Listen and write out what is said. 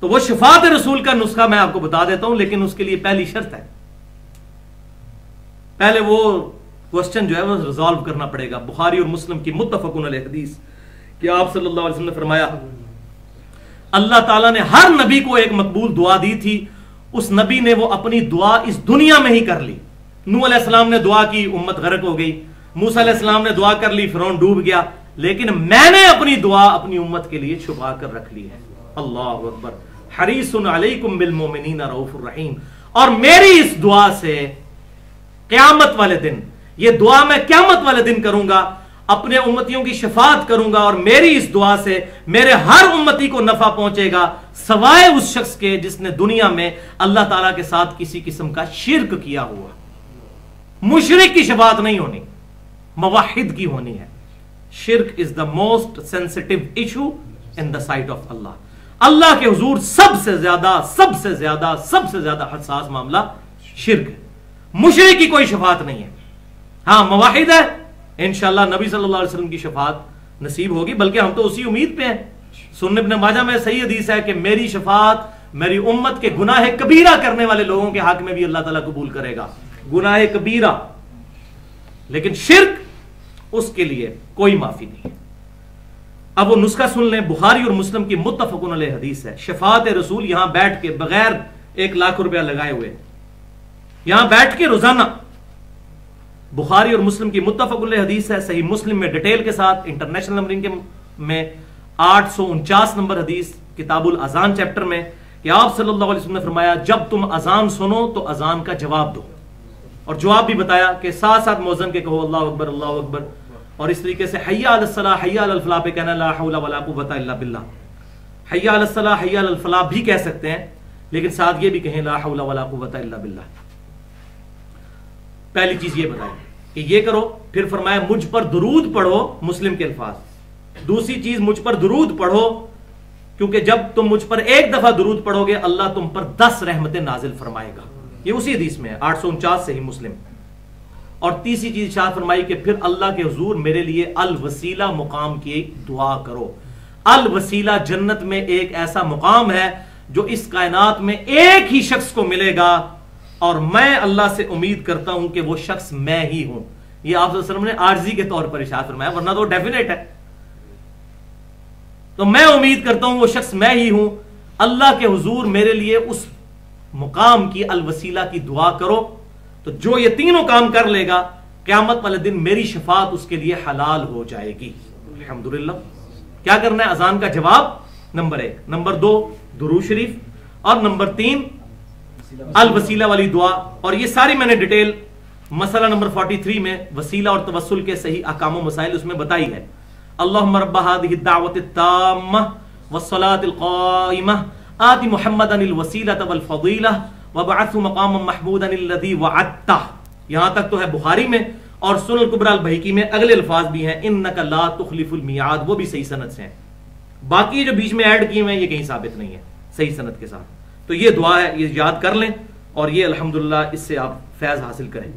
تو وہ شفاعت رسول کا نسخہ میں آپ کو بتا دیتا ہوں، لیکن اس کے لیے پہلی شرط ہے، پہلے وہ کوسچن جو ہے وہ ریزالو کرنا پڑے گا۔ بخاری اور مسلم کی متفقون علیہ حدیث کہ آپ صلی اللہ علیہ وسلم نے فرمایا اللہ تعالیٰ نے ہر نبی کو ایک مقبول دعا دی تھی، اس نبی نے وہ اپنی دعا اس دنیا میں ہی کر لی۔ نوح علیہ السلام نے دعا کی، امت غرق ہو گئی۔ موسیٰ علیہ السلام نے دعا کر لی، فرعون ڈوب گیا۔ لیکن میں نے اپنی دعا اپنی امت کے لیے چھپا کر رکھ لی ہے۔ اللہ اکبر۔ حریص علیکم بالمؤمنین رؤوف الرحیم۔ اور میری اس دعا سے قیامت والے دن، یہ دعا میں قیامت والے دن کروں گا، اپنے امتیوں کی شفاعت کروں گا، اور میری اس دعا سے میرے ہر امتی کو نفع پہنچے گا سوائے اس شخص کے جس نے دنیا میں اللہ تعالیٰ کے ساتھ کسی قسم کا شرک کیا ہوا۔ مشرک کی شفاعت نہیں ہونی، موحد کی ہونی ہے۔ Shirk is the most sensitive issue in the sight of Allah. Allah کے حضور سب سے زیادہ حساس معاملہ شرک ہے۔ مشرک کی کوئی شفاعت نہیں ہے۔ ہاں موحد ہے، انشاءاللہ نبی صلی اللہ علیہ وسلم کی شفاعت نصیب ہوگی، بلکہ ہم تو اسی امید پہ ہیں۔ سنن ابن ماجہ میں صحیح حدیث ہے کہ میری شفاعت میری امت کے گناہ کبیرہ کرنے والے لوگوں کے حق میں بھی اللہ تعالیٰ قبول کرے گا، گناہ کبیرہ۔ لیکن شرک، اس کے لیے کوئی معافی نہیں۔ اب وہ نسخہ سن لیں، بخاری اور مسلم کی متفقون علیہ حدیث ہے۔ شفاعت رسول یہاں بیٹھ کے بغیر 1,00,000 روپیہ لگائے ہوئے، یہاں بیٹھ کے روزانہ، بخاری اور مسلم کی متفق علیہ حدیث ہے، صحیح مسلم میں ڈیٹیل کے ساتھ، انٹرنیشنل نمبرنگ میں 849 نمبر حدیث، کتاب الاذان چیپٹر میں، کہ آپ صلی اللہ علیہ وسلم نے فرمایا جب تم اذان سنو تو اذان کا جواب دو، اور جواب بھی بتایا کہ ساتھ ساتھ مؤذن کے کہو اللہ اکبر اللہ اکبر، اور اس طریقے سے حی علی الصلاۃ حی علی الفلاح پہ کہنا لا حول ولا قوۃ الا باللہ، حی علی الصلاۃ حی علی الفلاح بھی کہہ سکتے ہیں، لیکن ساتھ یہ بھی کہیں لا حول ولا قوۃ الا باللہ۔ پہلی چیز یہ بتائی کہ یہ کرو، پھر فرمایا مجھ پر درود پڑھو، مسلم کے الفاظ۔ دوسری چیز مجھ پر درود پڑھو، کیونکہ جب تم مجھ پر ایک دفعہ درود پڑھو گے اللہ تم پر 10 رحمتیں نازل فرمائے گا، یہ اسی حدیث میں ہے 849 صحیح مسلم۔ اور تیسری چیز ارشاد فرمائی کہ پھر اللہ کے حضور میرے لیے الوسیلہ مقام کی دعا کرو۔ الوسیلہ جنت میں ایک ایسا مقام ہے جو اس کائنات میں ایک ہی شخص کو ملے گا، اور میں اللہ سے امید کرتا ہوں کہ وہ شخص میں ہی ہوں۔ یہ آپ صلی اللہ علیہ وسلم نے عارضی کے طور پر ارشاد فرمایا، ورنہ تو ڈیفینیٹ ہے۔ تو میں امید کرتا ہوں وہ شخص میں ہی ہوں۔ اللہ کے حضور میرے لیے اس مقام کی الوسیلہ کی دعا کرو، تو جو یہ تینوں کام کر لے گا قیامت والے دن میری شفاعت اس کے لیے حلال ہو جائے گی۔ الحمدللہ۔ کیا کرنا ہے؟ اذان کا جواب نمبر 1، نمبر 2 درود شریف، اور نمبر 3 الوسیلہ والی دعا۔ اور یہ ساری میں نے ڈیٹیل مسئلہ نمبر 43 میں وسیلہ اور توسل کے صحیح احکام و مسائل اس میں بتائی ہے۔ اللہم رب هذه الدعوة التامة والصلاة القائمة آت محمدا الوسیلة والفضیلہ وابعثه مقاما محمودا الذی وعدتہ۔ یہاں تک تو ہے بخاری میں، اور سنن الکبریٰ البیہقی میں اگلے الفاظ بھی ہیں انک لا تخلف المیعاد، وہ بھی صحیح سند سے ہیں۔ باقی جو بیچ میں ایڈ کیے ہوئے ہیں یہ کہیں ثابت نہیں ہے صحیح سند کے ساتھ۔ تو یہ دعا ہے، یہ یاد کر لیں، اور یہ الحمدللہ اس سے آپ فیض حاصل کریں۔